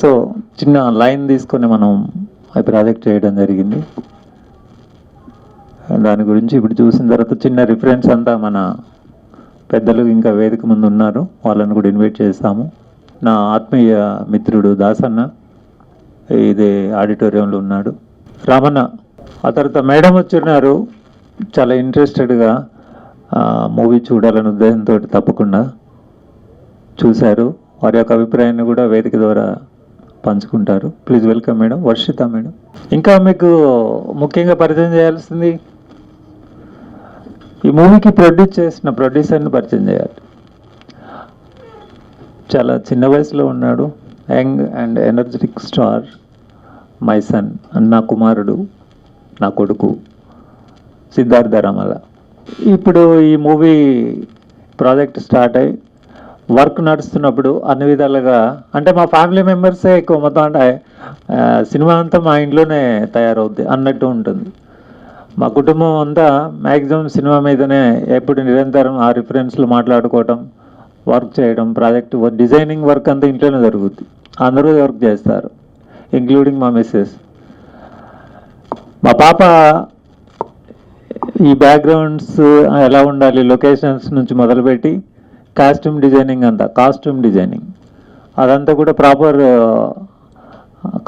So చిన్న line తీసుకొని మనం ఆ ప్రాజెక్ట్ చేయడం జరిగింది. దాని గురించి ఇప్పుడు చూసిన తర్వాత చిన్న రిఫరెన్స్ అంతా మన పెద్దలు ఇంకా వేదిక ముందు ఉన్నారు, వాళ్ళని కూడా ఇన్వైట్ చేస్తాము. నా ఆత్మీయ మిత్రుడు దాసన్న ఇదే ఆడిటోరియంలో ఉన్నాడు. రామన్న ఆ తర్వాత మేడం వచ్చిన్నారు, చాలా ఇంట్రెస్టెడ్గా మూవీ చూడాలనే ఉద్దేశంతో తప్పకుండా చూశారు. వారి యొక్క అభిప్రాయాన్ని కూడా వేదిక ద్వారా పంచుకుంటారు. Please welcome madam. Varshita madam. ఇంకా మీకు ముఖ్యంగా పరిచయం చేయాల్సింది ఈ మూవీకి ప్రొడ్యూస్ చేసిన ప్రొడ్యూసర్ని పరిచయం చేయాలి. చాలా చిన్న వయసులో ఉన్నాడు, young and energetic star, my son, నా కుమారుడు, నా కొడుకు సిద్ధార్థ రామల. ఇప్పుడు ఈ మూవీ ప్రాజెక్ట్ స్టార్ట్ అయ్యి వర్క్ నడుస్తున్నప్పుడు అన్ని విధాలుగా అంటే మా ఫ్యామిలీ మెంబర్సే ఎక్కువ, మొత్తం అంటే సినిమా అంతా మా ఇంట్లోనే తయారవుద్ది అన్నట్టు ఉంటుంది. మా కుటుంబం అంతా మ్యాక్సిమం సినిమా మీదనే ఎప్పుడు నిరంతరం ఆ రిఫరెన్స్లు మాట్లాడుకోవటం, వర్క్ చేయడం, ప్రాజెక్ట్ డిజైనింగ్ వర్క్ అంతా ఇంట్లోనే జరుగుద్ది. అందరూ వర్క్ చేస్తారు, ఇంక్లూడింగ్ మా మిస్సెస్. మా పాప ఈ బ్యాక్గ్రౌండ్స్ ఎలా ఉండాలి, లొకేషన్స్ నుంచి మొదలుపెట్టి కాస్ట్యూమ్ డిజైనింగ్ అదంతా కూడా ప్రాపర్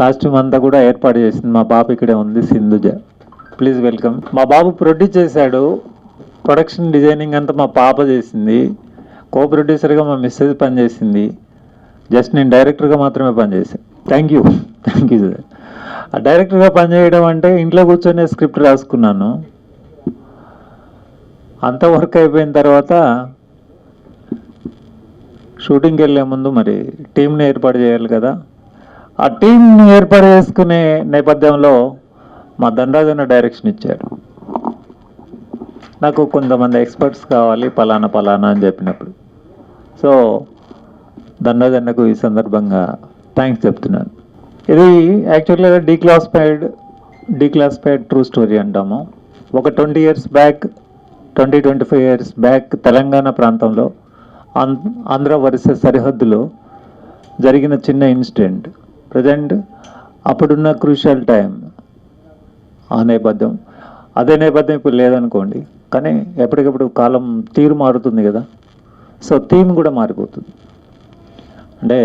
కాస్ట్యూమ్ అంతా కూడా ఏర్పాటు చేసింది మా పాప. ఇక్కడే ఉంది సింధుజ. Please welcome. మా బాబు ప్రొడ్యూస్ చేశాడు, ప్రొడక్షన్ డిజైనింగ్ అంతా మా పాప చేసింది, కో ప్రొడ్యూసర్గా మా మిస్సెస్ పనిచేసింది, జస్ట్ నేను డైరెక్టర్గా మాత్రమే పనిచేశాను. Thank you sir. ఆ డైరెక్టర్గా పనిచేయడం అంటే ఇంట్లో కూర్చొని స్క్రిప్ట్ రాసుకున్నాను. అంత వర్క్ అయిపోయిన తర్వాత షూటింగ్కి వెళ్ళే ముందు మరి టీంని ఏర్పాటు చేయాలి కదా. ఆ టీంని ఏర్పాటు చేసుకునే నేపథ్యంలో మా ధనరాజన్న డైరెక్షన్ ఇచ్చాడు. నాకు కొంతమంది ఎక్స్పర్ట్స్ కావాలి పలానా అని చెప్పినప్పుడు, సో ధనరాజన్నకు ఈ సందర్భంగా థ్యాంక్స్ చెప్తున్నాను. ఇది యాక్చువల్గా డీక్లాసిఫైడ్ ట్రూ స్టోరీ అంటాము. ఒక 25 years బ్యాక్ తెలంగాణ ప్రాంతంలో ఆంధ్ర వర్సెస్ సరిహద్దులో జరిగిన చిన్న ఇన్సిడెంట్, ప్రజెంట్ అప్పుడున్న క్రూషియల్ టైం, ఆ నేపథ్యం. అదే నేపథ్యం ఇప్పుడు లేదనుకోండి, కానీ ఎప్పటికప్పుడు కాలం తీరు మారుతుంది కదా, సో థీమ్ కూడా మారిపోతుంది. అంటే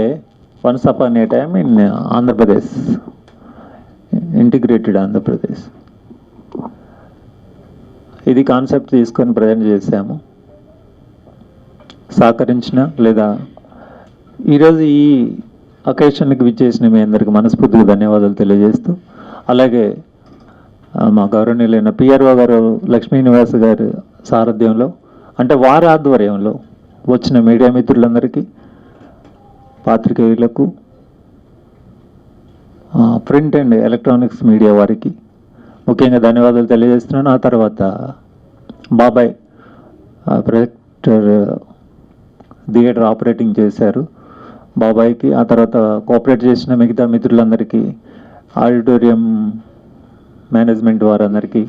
once upon A time in Andhra Pradesh, integrated Andhra Pradesh, ఇది కాన్సెప్ట్ తీసుకొని ప్రజెంట్ చేశాము. సహకరించిన లేదా ఈరోజు ఈ అకేషన్కి విచ్చేసిన మీ అందరికీ మనస్ఫూర్తిగా ధన్యవాదాలు తెలియజేస్తూ, అలాగే మా గౌరవనీయులైన పిఆర్ఓ గారు లక్ష్మీ నివాస్ గారి సారథ్యంలో, అంటే వారి ఆధ్వర్యంలో వచ్చిన మీడియా మిత్రులందరికీ, పాత్రికేయులకు, ప్రింట్ అండ్ ఎలక్ట్రానిక్స్ మీడియా వారికి ముఖ్యంగా ధన్యవాదాలు తెలియజేస్తున్నాను. ఆ తర్వాత బాబాయ్ ప్రొజెక్టర్ థియేటర్ ఆపరేటింగ్ చేశారు, బాబాయ్కి, ఆ తర్వాత కోఆపరేట్ చేసిన మిగతా మిత్రులందరికీ, ఆడిటోరియం మేనేజ్మెంట్ వారందరికీ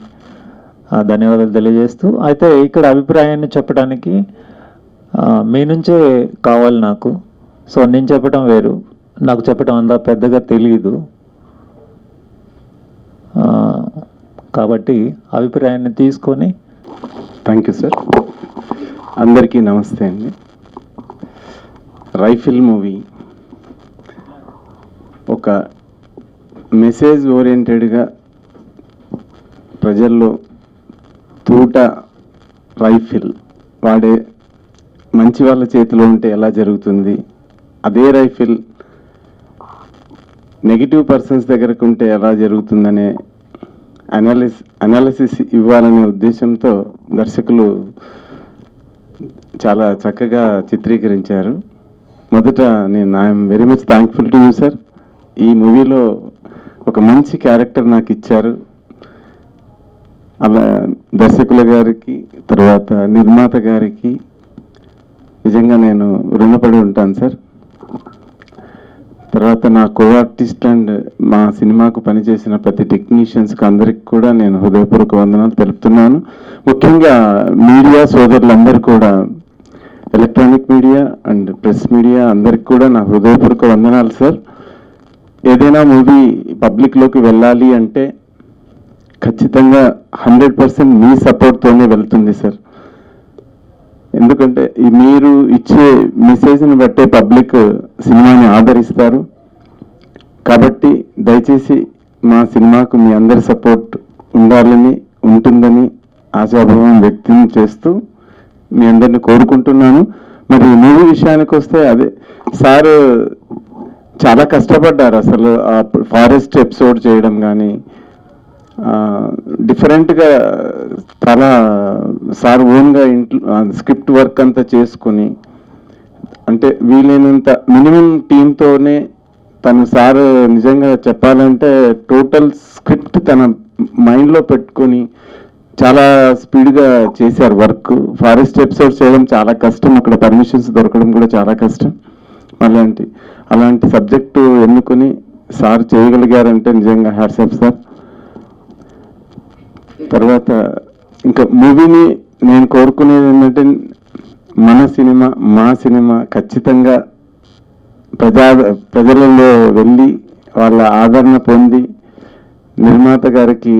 ధన్యవాదాలు తెలియజేస్తూ, అయితే ఇక్కడ అభిప్రాయాన్ని చెప్పడానికి మీ నుంచే కావాలి నాకు. సో నేను చెప్పడం వేరు, నాకు చెప్పడం అంతా పెద్దగా తెలియదు, కాబట్టి అభిప్రాయాన్ని తీసుకొని. Thank you sir. అందరికీ నమస్తే అండి. రైఫిల్ మూవీ ఒక మెసేజ్ ఓరియంటెడ్గా ప్రజల్లో తూట రైఫిల్ వాడే మంచి వాళ్ళ చేతిలో ఉంటే ఎలా జరుగుతుంది, అదే రైఫిల్ నెగిటివ్ పర్సన్స్ దగ్గరకు ఉంటే ఎలా జరుగుతుందనే అనాలిసిస్ ఇవ్వాలనే ఉద్దేశంతో దర్శకులు చాలా చక్కగా చిత్రీకరించారు. మొదట I'm very much thankful to you sir. ఈ మూవీలో ఒక మంచి క్యారెక్టర్ నాకు ఇచ్చారు. అలా దర్శకుల గారికి, తర్వాత నిర్మాత గారికి నిజంగా నేను రుణపడి ఉంటాను సార్. తర్వాత నా కో ఆర్టిస్ట్ అండ్ మా సినిమాకు పనిచేసిన ప్రతి టెక్నీషియన్స్కి అందరికి కూడా నేను హృదయపూర్వక వందనాలు తెలుపుతున్నాను. ముఖ్యంగా మీడియా సోదరులందరూ కూడా, electronic media and press media అందరికి కూడా నా హృదయపూర్వక వందనాలు సార్. ఏదైనా మూవీ పబ్లిక్లోకి వెళ్ళాలి అంటే ఖచ్చితంగా 100% మీ సపోర్ట్తోనే వెళ్తుంది సార్. ఎందుకంటే మీరు ఇచ్చే మెసేజ్ని బట్టే పబ్లిక్ సినిమాని ఆదరిస్తారు. కాబట్టి దయచేసి మా సినిమాకు మీ అందరి సపోర్ట్ ఉండాలని, ఉంటుందని ఆశాభావం వ్యక్తం చేస్తూ మీ అందరిని కోరుకుంటున్నాను. మరి మూవీ విషయానికి వస్తే అదే సార్ చాలా కష్టపడ్డారు. అసలు ఆ ఫారెస్ట్ ఎపిసోడ్ చేయడం కానీ డిఫరెంట్గా చాలా సార్ ఓన్గా ఇంట్లో స్క్రిప్ట్ వర్క్ అంతా చేసుకుని, అంటే వీలైనంత మినిమం టీంతోనే తను సార్ నిజంగా చెప్పాలంటే టోటల్ స్క్రిప్ట్ తన మైండ్లో పెట్టుకొని చాలా స్పీడ్గా చేశారు వర్క్. ఫారెస్ట్ ఎపిసోడ్స్ చేయడం చాలా కష్టం, అక్కడ పర్మిషన్స్ దొరకడం కూడా చాలా కష్టం. అలాంటి సబ్జెక్టు ఎన్నుకొని సార్ చేయగలిగారంటే నిజంగా హ్యాట్స్ ఆఫ్ సార్. తర్వాత ఇంకా మూవీని నేను కోరుకునేది ఏంటంటే మా సినిమా ఖచ్చితంగా ప్రజలలో వెళ్ళి వాళ్ళ ఆదరణ పొంది నిర్మాత గారికి,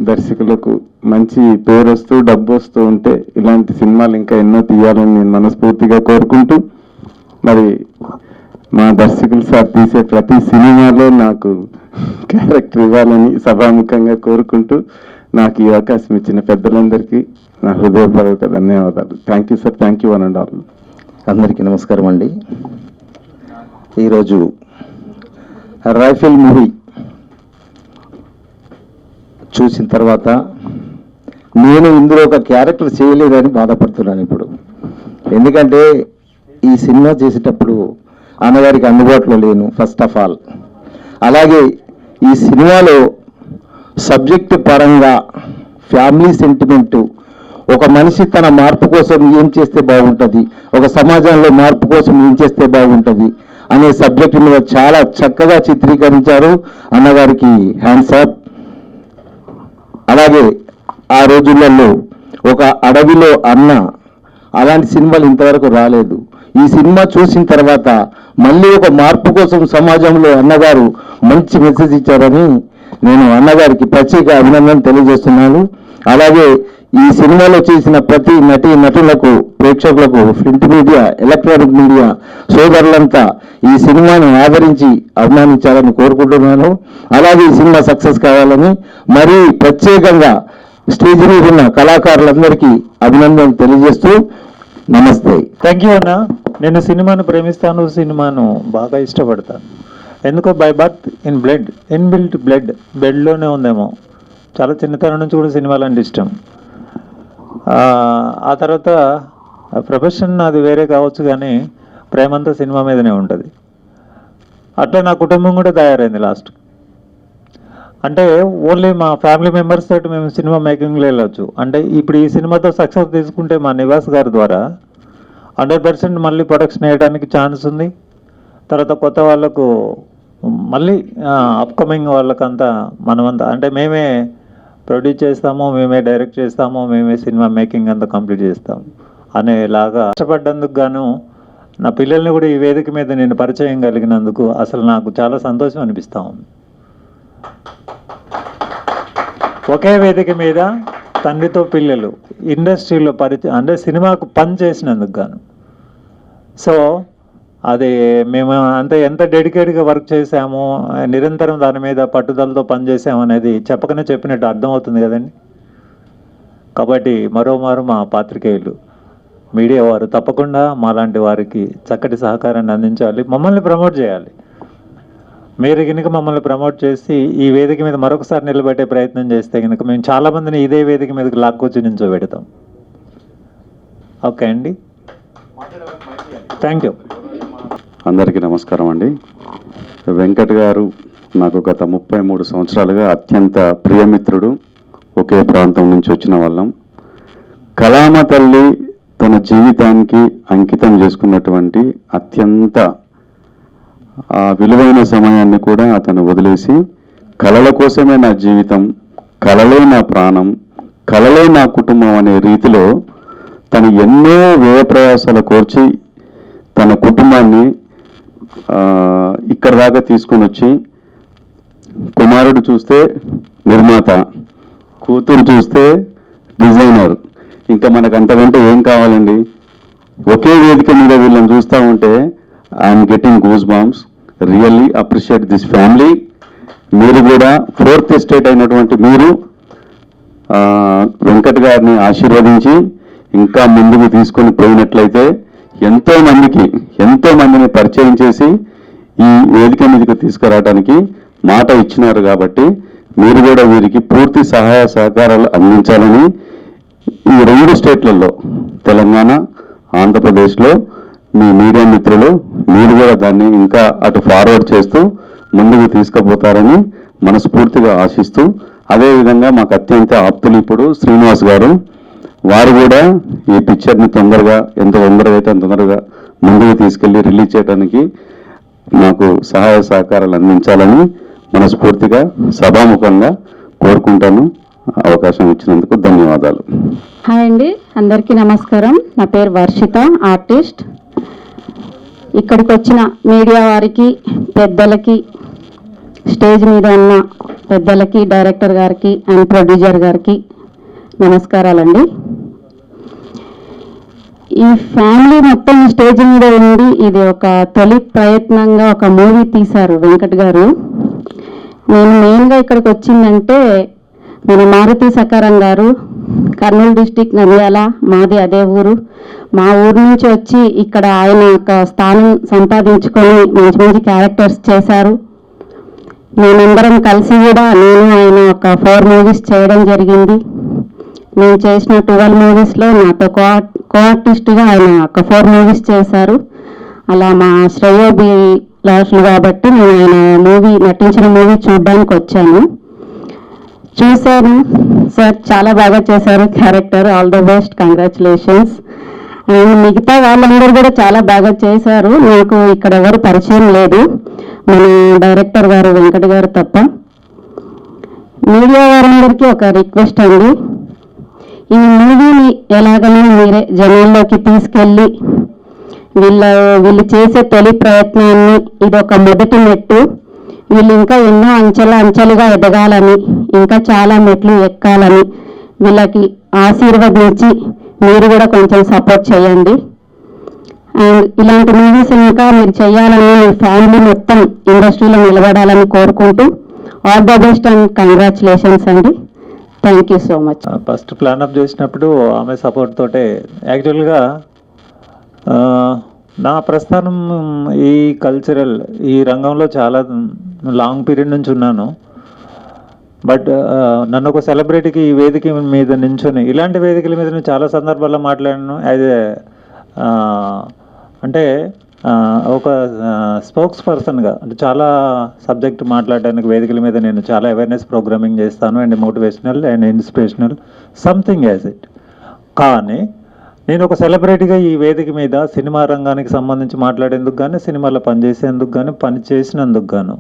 దర్శకులకు మంచి పేరు వస్తూ డబ్బు వస్తూ ఉంటే ఇలాంటి సినిమాలు ఇంకా ఎన్నో తీయాలని నేను మనస్ఫూర్తిగా కోరుకుంటూ, మరి మా దర్శకులు సార్ తీసే ప్రతి సినిమాలో నాకు క్యారెక్టర్ ఇవ్వాలని సభాముఖంగా కోరుకుంటూ నాకు ఈ అవకాశం ఇచ్చిన పెద్దలందరికీ నా హృదయపూర్వక ధన్యవాదాలు. Thank you sir. Thank you one and all. అందరికీ నమస్కారం అండి. ఈరోజు రైఫిల్ మూవీ చూసిన తర్వాత నేను ఇందులో ఒక క్యారెక్టర్ చేయలేదని బాధపడుతున్నాను ఇప్పుడు. ఎందుకంటే ఈ సినిమా చేసేటప్పుడు అన్నగారికి అందుబాటులో లేను ఫస్ట్ ఆఫ్ ఆల్. అలాగే ఈ సినిమాలో సబ్జెక్టు పరంగా ఫ్యామిలీ సెంటిమెంటు, ఒక మనిషి తన మార్పు కోసం ఏం చేస్తే బాగుంటుంది, ఒక సమాజంలో మార్పు కోసం ఏం చేస్తే బాగుంటుంది అనే సబ్జెక్టు మీద చాలా చక్కగా చిత్రీకరించారు. అన్నగారికి హ్యాండ్స్ అప్. అలాగే ఆ రోజులలో ఒక అడవిలో అన్న, అలాంటి సినిమాలు ఇంతవరకు రాలేదు. ఈ సినిమా చూసిన తర్వాత మళ్ళీ ఒక మార్పు కోసం సమాజంలో అన్నగారు మంచి మెసేజ్ ఇచ్చారని నేను అన్నగారికి ప్రత్యేక అభినందన తెలియజేస్తున్నాను. అలాగే ఈ సినిమాలో చేసిన ప్రతి నటులకు, ప్రేక్షకులకు, ప్రింట్ మీడియా, ఎలక్ట్రానిక్ మీడియా సోదరులంతా ఈ సినిమాను ఆదరించి అభిమానించాలని కోరుకుంటున్నాను. అలాగే ఈ సినిమా సక్సెస్ కావాలని మరీ ప్రత్యేకంగా స్టేజ్ మీద ఉన్న కళాకారులందరికీ అభినందనలు తెలియజేస్తూ నమస్తే. థ్యాంక్ యూ అన్న. నేను సినిమాను ప్రేమిస్తాను, సినిమాను బాగా ఇష్టపడతాను. ఎందుకో by birth in blood, inbuilt బ్లడ్లోనే ఉందేమో. చాలా చిన్నతనం నుంచి కూడా సినిమాలు అంటే ఇష్టం. ఆ తర్వాత ప్రొఫెషన్ అది వేరే కావచ్చు, కానీ ప్రేమంతా సినిమా మీదనే ఉంటుంది. అట్లా నా కుటుంబం కూడా తయారైంది లాస్ట్. అంటే ఓన్లీ మా ఫ్యామిలీ మెంబర్స్ తోటి మేము సినిమా మేకింగ్లో వెళ్ళొచ్చు. అంటే ఇప్పుడు ఈ సినిమాతో సక్సెస్ తీసుకుంటే మా నివాస్ గారి ద్వారా 100% మళ్ళీ ప్రొడక్షన్ వేయడానికి ఛాన్స్ ఉంది. తర్వాత కొత్త వాళ్ళకు మళ్ళీ అప్కమింగ్ వాళ్ళకంతా మనమంతా అంటే మేమే ప్రొడ్యూస్ చేస్తాము, మేమే డైరెక్ట్ చేస్తాము, మేమే సినిమా మేకింగ్ అంతా కంప్లీట్ చేస్తాము అనేలాగా కష్టపడ్డందుకు గాను నా పిల్లల్ని కూడా ఈ వేదిక మీద నేను పరిచయం కలిగినందుకు అసలు నాకు చాలా సంతోషం అనిపిస్తూ ఉంది. ఒకే వేదిక మీద తండ్రితో పిల్లలు ఇండస్ట్రీలో పరిచయం అంటే సినిమాకు పని చేసినందుకు గాను. సో అది మేము అంత ఎంత డెడికేట్గా వర్క్ చేసామో, నిరంతరం దాని మీద పట్టుదలతో పనిచేసాము అనేది చెప్పకనే చెప్పినట్టు అర్థమవుతుంది కదండి. కాబట్టి మరోమారు మా పాత్రికేయులు, మీడియా వారు తప్పకుండా మాలాంటి వారికి చక్కటి సహకారాన్ని అందించాలి, మమ్మల్ని ప్రమోట్ చేయాలి. మీరు కనుక మమ్మల్ని ప్రమోట్ చేసి ఈ వేదిక మీద మరొకసారి నిలబెట్టే ప్రయత్నం చేస్తే కనుక మేము చాలామందిని ఇదే వేదిక మీదకి లాక్కొచ్చి నించోబెడతాం. ఓకే అండి, థ్యాంక్ యూ. అందరికీ నమస్కారం అండి. వెంకట్ గారు నాకు గత 33 సంవత్సరాలుగా అత్యంత ప్రియమిత్రుడు. ఒకే ప్రాంతం నుంచి వచ్చిన వాళ్ళం. కళామ తల్లి తన జీవితానికి అంకితం చేసుకున్నటువంటి అత్యంత విలువైన సమయాన్ని కూడా అతను వదిలేసి కళల కోసమే నా జీవితం, కళలే నా ప్రాణం, కళలే నా కుటుంబం అనే రీతిలో తను ఎన్నో వ్యయ ప్రయాసాలు కోర్చి తన కుటుంబాన్ని ఇక్కడ దాకా తీసుకొని వచ్చి కుమారుడు చూస్తే నిర్మాత, కూతురు చూస్తే డిజైనర్, ఇంకా మనకు అంతకంటే ఏం కావాలండి? ఒకే వేదిక మీద వీళ్ళని చూస్తూ ఉంటే I'm getting goose bumps. Really appreciate this family. మీరు కూడా ఫోర్త్ ఎస్టేట్ అయినటువంటి మీరు వెంకట్ గారిని ఆశీర్వదించి ఇంకా ముందుకు తీసుకొని పోయినట్లయితే ఎంతో మందిని పరిచయం చేసి ఈ వేదిక మీదకి తీసుకురావడానికి మాట ఇచ్చినారు. కాబట్టి మీరు కూడా వీరికి పూర్తి సహాయ సహకారాలు అందించాలని ఈ 2 స్టేట్లలో, తెలంగాణ, ఆంధ్రప్రదేశ్లో మీ మీడియా మిత్రులు మీరు కూడా దాన్ని ఇంకా అటు ఫార్వర్డ్ చేస్తూ ముందుకు తీసుకుపోతారని మనస్ఫూర్తిగా ఆశిస్తూ, అదేవిధంగా మాకు అత్యంత ఆప్తులు ఇప్పుడు శ్రీనివాస్ గారు, వారు కూడా ఈ పిక్చర్ని ఎంత తొందరగా అయితే అంత తొందరగా ముందుకు తీసుకెళ్లి రిలీజ్ చేయడానికి నాకు సహాయ సహకారాలు అందించాలని మనస్ఫూర్తిగా సభాముఖంగా కోరుకుంటాను. అవకాశం ఇచ్చినందుకు ధన్యవాదాలు. హాయ్ అండి, అందరికీ నమస్కారం. నా పేరు వర్షిత, ఆర్టిస్ట్. ఇక్కడికి వచ్చిన మీడియా వారికి, పెద్దలకి, స్టేజ్ మీద ఉన్న పెద్దలకి, డైరెక్టర్ గారికి అండ్ ప్రొడ్యూసర్ గారికి నమస్కారాలండి. ఈ ఫ్యామిలీ మొత్తం స్టేజ్ మీద ఉండి ఇది ఒక తొలి ప్రయత్నంగా ఒక మూవీ తీశారు వెంకట్ గారు. నేను మెయిన్గా ఇక్కడికి వచ్చిందంటే మన మారుతి సకారం గారు, కర్నూలు డిస్టిక్ నంద్యాల, మాది అదే ఊరు. మా ఊరు నుంచి వచ్చి ఇక్కడ ఆయన ఒక స్థానం సంపాదించుకొని మంచి మంచి క్యారెక్టర్స్ చేశారు. మేమందరం కలిసి కూడా నేను ఆయన ఒక 4 మూవీస్ చేయడం జరిగింది. నేను చేసిన 12 మూవీస్లో నాతో కో ఆర్టిస్ట్గా ఆయన ఒక 4 మూవీస్ చేశారు. అలా మా శ్రేయోబి లాస్లు కాబట్టి నేను ఆయన నటించిన మూవీ చూడడానికి వచ్చాను. చూశాను సార్, చాలా బాగా చేశారు character. All the best, congratulations. And మిగతా వాళ్ళందరూ కూడా చాలా బాగా చేశారు. నాకు ఇక్కడ ఎవరు పరిచయం లేదు, మన డైరెక్టర్ గారు వెంకట్ గారు తప్ప. మీడియా వారందరికీ ఒక రిక్వెస్ట్ అండి, ఈ మూవీని ఎలాగైనా మీరే జనాల్లోకి తీసుకెళ్ళి వీళ్ళు చేసే తొలి ప్రయత్నాన్ని ఇది ఒక మొదటి మెట్టు. వీళ్ళు ఇంకా ఎన్నో అంచెలుగా ఎదగాలని, ఇంకా చాలా మెట్లు ఎక్కాలని వీళ్ళకి ఆశీర్వదించి మీరు కూడా కొంచెం సపోర్ట్ చేయండి. అండ్ ఇలాంటి మూవీస్ ఇంకా మీరు చేయాలని, మీ ఫ్యామిలీ మొత్తం ఇండస్ట్రీలో నిలబడాలని కోరుకుంటూ all the best and congratulations అండి. Thank you so much. First plan up చేసినప్పుడు ఆమె సపోర్ట్ తోటే యాక్చువల్గా నా ప్రస్థానం ఈ కల్చరల్ ఈ రంగంలో చాలా లాంగ్ పీరియడ్ నుంచి ఉన్నాను. బట్ నన్ను ఒక సెలబ్రిటీకి ఈ వేదిక మీద నించొని ఇలాంటి వేదికల మీద నేను చాలా సందర్భాల్లో మాట్లాడాను. యాజ్ ఏ అంటే ఒక స్పోక్స్ పర్సన్గా, అంటే చాలా సబ్జెక్ట్ మాట్లాడడానికి వేదికల మీద నేను చాలా అవేర్నెస్ ప్రోగ్రామింగ్ చేస్తాను and motivational and inspirational something as it. కానీ నేను ఒక సెలబ్రిటీగా ఈ వేదిక మీద సినిమా రంగానికి సంబంధించి మాట్లాడేందుకు కానీ, సినిమాలో పనిచేసేందుకు కానీ, పని చేసినందుకు గాను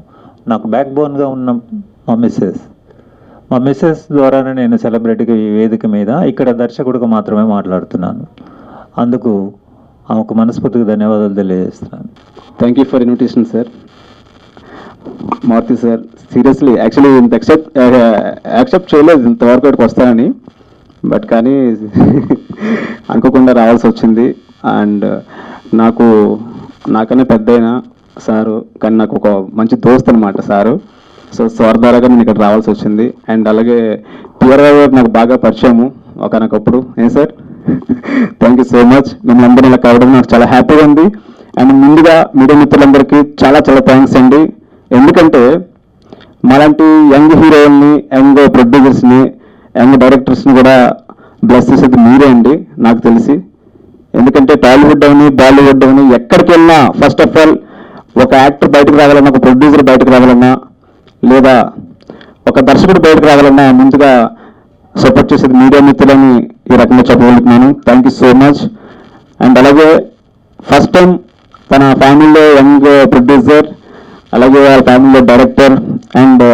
నాకు బ్యాక్ బోన్గా ఉన్న మా మిస్సెస్ ద్వారానే నేను సెలబ్రిటీగా ఈ వేదిక మీద ఇక్కడ దర్శకుడిగా మాత్రమే మాట్లాడుతున్నాను. అందుకు ఆమెకు మనస్ఫూర్తిగా ధన్యవాదాలు తెలియజేస్తున్నాను. Thank you for invitation sir. Maruti sir, seriously actually ఇంత యాక్సెప్ట్ చేయలేదు ఇంతవరకు ఇక్కడికి వస్తానని, బట్ కానీ అనుకోకుండా రావాల్సి వచ్చింది. అండ్ నాకన్నా పెద్దయిన సారు, కానీ నాకు ఒక మంచి దోస్త్ అనమాట సారు. సో సార్ ద్వారాగా నేను ఇక్కడ రావాల్సి వచ్చింది. అండ్ అలాగే పిఆర్ గారు నాకు బాగా పరిచయము ఒకనొకప్పుడు. Sir, thank you so much. మిమ్మల్ని అందరూ ఇలా కావడం నాకు చాలా హ్యాపీగా ఉంది. అండ్ ముందుగా మీడియా మిత్రులందరికీ చాలా చాలా థ్యాంక్స్ అండి. ఎందుకంటే మాలాంటి యంగ్ హీరోల్ని, యంగ్ ప్రొడ్యూసర్స్ని, యంగ్ డైరెక్టర్స్ని కూడా బ్లెస్ చేసేది మీరే అండి నాకు తెలిసి. ఎందుకంటే టాలీవుడ్ అవని, బాలీవుడ్ అవని ఎక్కడికి వెళ్ళినా ఫస్ట్ ఆఫ్ ఆల్ ఒక యాక్టర్ బయటకు రావాలన్నా, ఒక ప్రొడ్యూసర్ బయటకు రావాలన్నా, లేదా ఒక దర్శకుడు బయటకు రావాలన్నా ముందుగా సపోర్ట్ చేసేది మీడియా మిత్రులని ఈ రకంగా చెప్పగలుగుతున్నాను. Thank you so much. And అలాగే ఫస్ట్ టైం తన ఫ్యామిలీలో యంగ్ ప్రొడ్యూసర్, అలాగే వాళ్ళ ఫ్యామిలీలో director and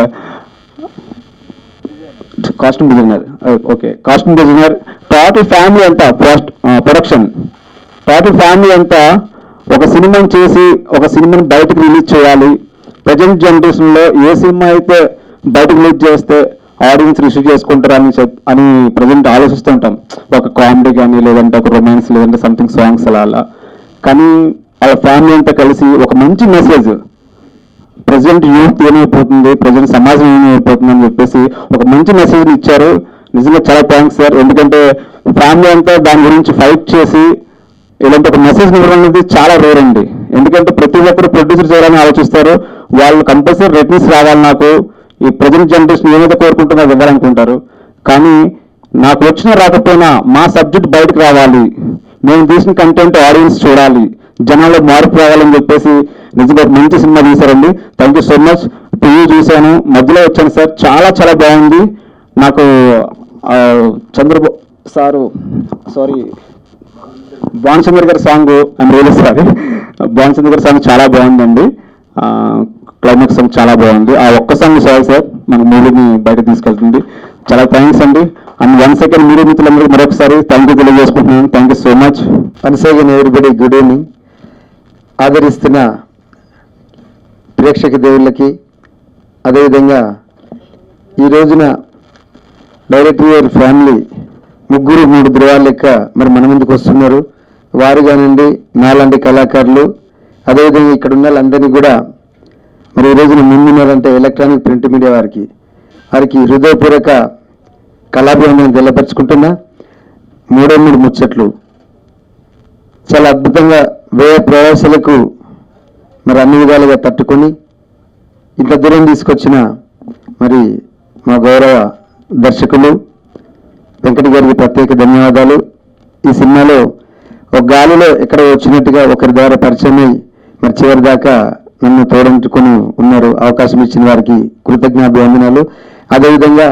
costume designer. Okay, costume designer, total family అంతా ప్రొడక్షన్, టోటల్ ఫ్యామిలీ అంతా ఒక సినిమాని చేసి ఒక సినిమాని బయటకు రిలీజ్ చేయాలి. ప్రజెంట్ జనరేషన్లో ఏ సినిమా అయితే బయటకు రిలీజ్ చేస్తే ఆడియన్స్ రిసీవ్ చేసుకుంటారని అని ప్రజెంట్ ఆలోచిస్తుంటాం. ఒక కామెడీ కానీ, లేదంటే ఒక రొమాన్స్, లేదంటే సంథింగ్ సాంగ్స్ అలా. కానీ వాళ్ళ ఫ్యామిలీ అంతా కలిసి ఒక మంచి మెసేజ్, ప్రజెంట్ యూత్ ఏమైపోతుంది, ప్రజెంట్ సమాజం ఏమైపోతుంది అని చెప్పేసి ఒక మంచి మెసేజ్ని ఇచ్చారు. నిజంగా చాలా థ్యాంక్స్ సార్. ఎందుకంటే ఫ్యామిలీ అంతా దాని గురించి ఫైట్ చేసి ఇలాంటి ఒక మెసేజ్ ఇవ్వడం అనేది చాలా రేర్ అండి. ఎందుకంటే ప్రతి ఒక్కరు ప్రొడ్యూసర్ చేయాలని ఆలోచిస్తారు. వాళ్ళు కంపల్సరీ రేటింగ్స్ రావాలి, నాకు ఈ ప్రజెంట్ జనరేషన్ ఏమైతే కోరుకుంటుందో అది ఇవ్వాలనుకుంటారు. కానీ నాకు వచ్చిన రాకపోయినా మా సబ్జెక్ట్ బయటకు రావాలి, మేము తీసిన కంటెంట్ ఆడియన్స్ చూడాలి, జనాల్లో మార్పు రావాలని చెప్పేసి నిజంగా మంచి సినిమా తీశారండి. Thank you so much. TV చూశాను, మధ్యలో వచ్చాను సార్, చాలా చాలా బాగుంది. నాకు చంద్రబాబు సారు భానుచంద్ర గారి song, I'm really sorry, Bhanuchandra గారి సాంగ్ చాలా బాగుందండి. క్లైమాక్స్ సాంగ్ చాలా బాగుంది. ఆ ఒక్క సాంగ్ చాలు సార్ మన మూవీని బయట తీసుకెళ్తుంది. చాలా థ్యాంక్స్ అండి. అండ్ 1 సెకండ్ మీడియా మిత్రులందరికీ మరొకసారి థ్యాంక్ యూ తెలియజేసుకుంటున్నాను. Thank you so much. అన్సైగన్ ఎవ్రీబడి, గుడ్ ఈవినింగ్. ఆదరిస్తున్న ప్రేక్షక దేవుళ్ళకి, అదేవిధంగా ఈ రోజున డైరెక్టర్ గారి ఫ్యామిలీ 3 ధృవాల లెక్క మరి మన ముందుకు వస్తున్నారు. వారు కానివ్వండి, నాలాంటి కళాకారులు, అదేవిధంగా ఇక్కడ ఉన్న వాళ్ళందరినీ కూడా మరి ఈ రోజున ముందున్నారంటే ఎలక్ట్రానిక్ ప్రింట్ మీడియా వారికి హృదయపూర్వక కళాభివందనం తెల్లపరుచుకుంటున్నా. 3 ముచ్చట్లు చాలా అద్భుతంగా వ్యయ ప్రయాసాలకు మరి అన్ని విధాలుగా తట్టుకొని ఇంత దూరం తీసుకొచ్చిన మరి మా గౌరవ దర్శకులు వెంకట గారికి ప్రత్యేక ధన్యవాదాలు. ఈ సినిమాలో ఒక గాలిలో ఎక్కడ వచ్చినట్టుగా ఒకరి ద్వారా పరిచయమై మరి చివరి దాకా నన్ను తోడంటుకొని ఉన్నారు. అవకాశం ఇచ్చిన వారికి కృతజ్ఞాభివందనాలు. అదేవిధంగా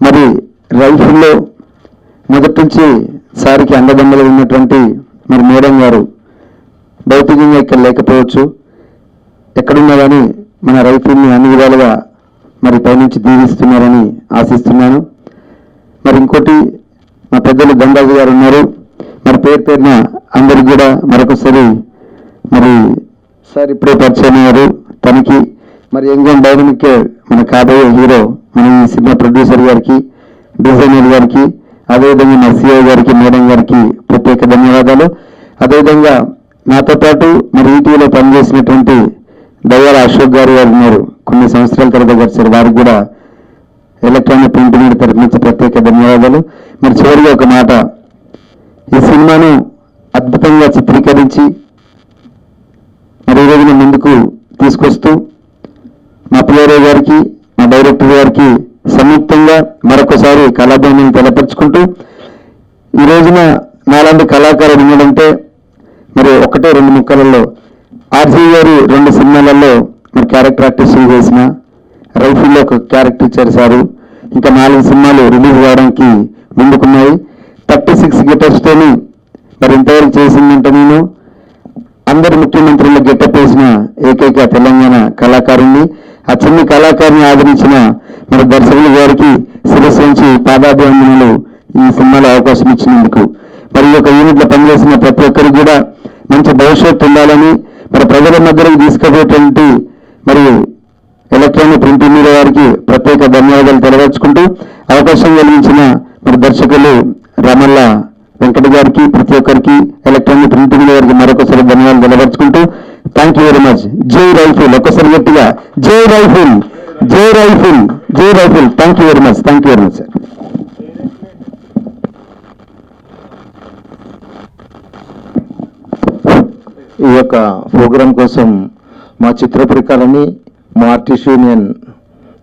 మరి రైఫిల్లో మొదటి నుంచి సారికి అండదండలు ఉన్నటువంటి మరి మేడం గారు భౌతికంగా ఇక్కడ లేకపోవచ్చు, ఎక్కడున్నా కానీ మన రైఫిల్ని అన్ని విధాలుగా మరి పైనుంచి దీవిస్తున్నారని ఆశిస్తున్నాను. మరి ఇంకోటి మా పెద్దలు దండాజీ గారు ఉన్నారు. మరి పేరున అందరికి కూడా మరొకసారి మరి సార్ ఇప్పుడే పరిచయం అయ్యారు. తనకి మరి యంగ్ డైనమిక్ మన కాబోయే హీరో మన ఈ సినిమా ప్రొడ్యూసర్ గారికి, డిజైనర్ గారికి, అదేవిధంగా మా సిఐ గారికి, మేడం గారికి ప్రత్యేక ధన్యవాదాలు. అదేవిధంగా నాతో పాటు మరి ఈటీవీలో పనిచేసినటువంటి దయ్యాల అశోక్ గారు ఉన్నారు, కొన్ని సంవత్సరాల తర్వాత గడిచారు. వారికి కూడా ఎలక్ట్రానిక్ ప్రింట్ మీడియా తరఫు నుంచి ప్రత్యేక ధన్యవాదాలు. మరి చివరిగా ఒక మాట, ఈ సినిమాను అద్భుతంగా చిత్రీకరించి మరి ఈ రోజున ముందుకు తీసుకొస్తూ మా పిఆర్ఓ గారికి, మా డైరెక్టర్ గారికి సంయుక్తంగా మరొకసారి కళాభివందనం తెలపరుచుకుంటూ, ఈ రోజున నాలాంటి కళాకారుడు ఉన్నాడంటే మరి 1-2 ముక్కలలో ఆర్జీ గారు 2 సినిమాలలో మరి క్యారెక్టర్ ఆర్టిస్ట్ చేసిన, రైఫిల్లో ఒక క్యారెక్టర్ ఇచ్చారు సారు. ఇంకా 4 సినిమాలు రిలీజ్ కావడానికి ముందుకున్నాయి. 36 గెటప్స్తోని మరి ఇంతవరకు చేసిందంటే నేను అందరి ముఖ్యమంత్రుల గెటప్ వేసిన ఏకైక తెలంగాణ కళాకారుణ్ణి. ఆ చిన్న కళాకారుని ఆదరించిన మరి దర్శకుల గారికి శిరస్సు నుంచి పాదాభివందనలు ఈ సినిమాలో అవకాశం ఇచ్చినందుకు. మరి ఒక యూనిట్లో పనిచేసిన ప్రతి ఒక్కరికి కూడా మంచి భవిష్యత్తు ఉండాలని మరి ప్రజల మధ్యలోకి తీసుకుపోయేటువంటి మరి ఎలక్ట్రానిక్ ప్రింట్ మీడియా వారికి ప్రత్యేక ధన్యవాదాలు తెలియజేసుకుంటూ, అవకాశం కలిగించిన మరి దర్శకులు రామల్ల వెంకట గారికి, ప్రతి ఒక్కరికి ఎలక్ట్రానిక్ ప్రింట్ మీడియా వారికి మరొకసారి ధన్యవాదాలు తెలియజేసుకుంటూ, థ్యాంక్ యూ వెరీ మచ్. జై రైఫిల్, ఒక్కసారి గట్టిగా జై రైఫిల్, జై రైఫిల్, జై rifle. Thank you very much, thank you very much sir. ఈ యొక్క ప్రోగ్రాం కోసం మా చిత్రపురికాలని, మా ఆర్టిస్ట్ యూనియన్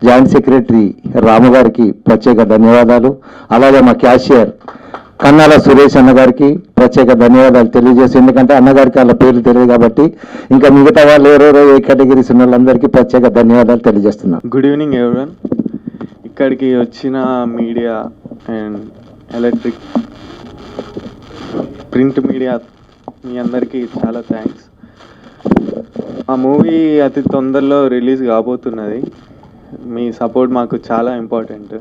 జాయింట్ సెక్రటరీ రాము గారికి ప్రత్యేక ధన్యవాదాలు. అలాగే మా క్యాషియర్ కన్నాల సురేష్ అన్నగారికి ప్రత్యేక ధన్యవాదాలు తెలియజేసి, ఎందుకంటే అన్నగారికి వాళ్ళ పేర్లు తెలియదు కాబట్టి ఇంకా మిగతా వాళ్ళు ఎవరెవరో ఏ కేటగిరీస్ ఉన్న వాళ్ళందరికీ ప్రత్యేక ధన్యవాదాలు తెలియజేస్తున్నాను. Good evening everyone. ఇక్కడికి వచ్చిన media and electric print media మీ అందరికీ చాలా థ్యాంక్స్. ఆ మూవీ అతి తొందరలో రిలీజ్ కాబోతున్నది. మీ సపోర్ట్ మాకు చాలా ఇంపార్టెంట్.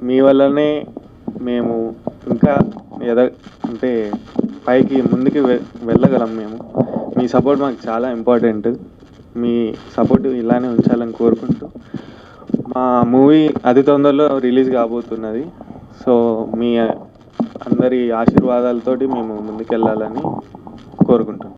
మీ వల్లనే మేము ఇంకా అంటే పైకి ముందుకు వెళ్ళగలం. మేము మీ సపోర్ట్ మాకు చాలా ఇంపార్టెంట్. మీ సపోర్ట్ ఇలానే ఉంచాలని కోరుకుంటూ, మా మూవీ అతి తొందరలో రిలీజ్ కాబోతున్నది. సో మీ అందరి ఆశీర్వాదాలతోటి మేము ముందుకెళ్ళాలని కోరుకుంటున్నాం.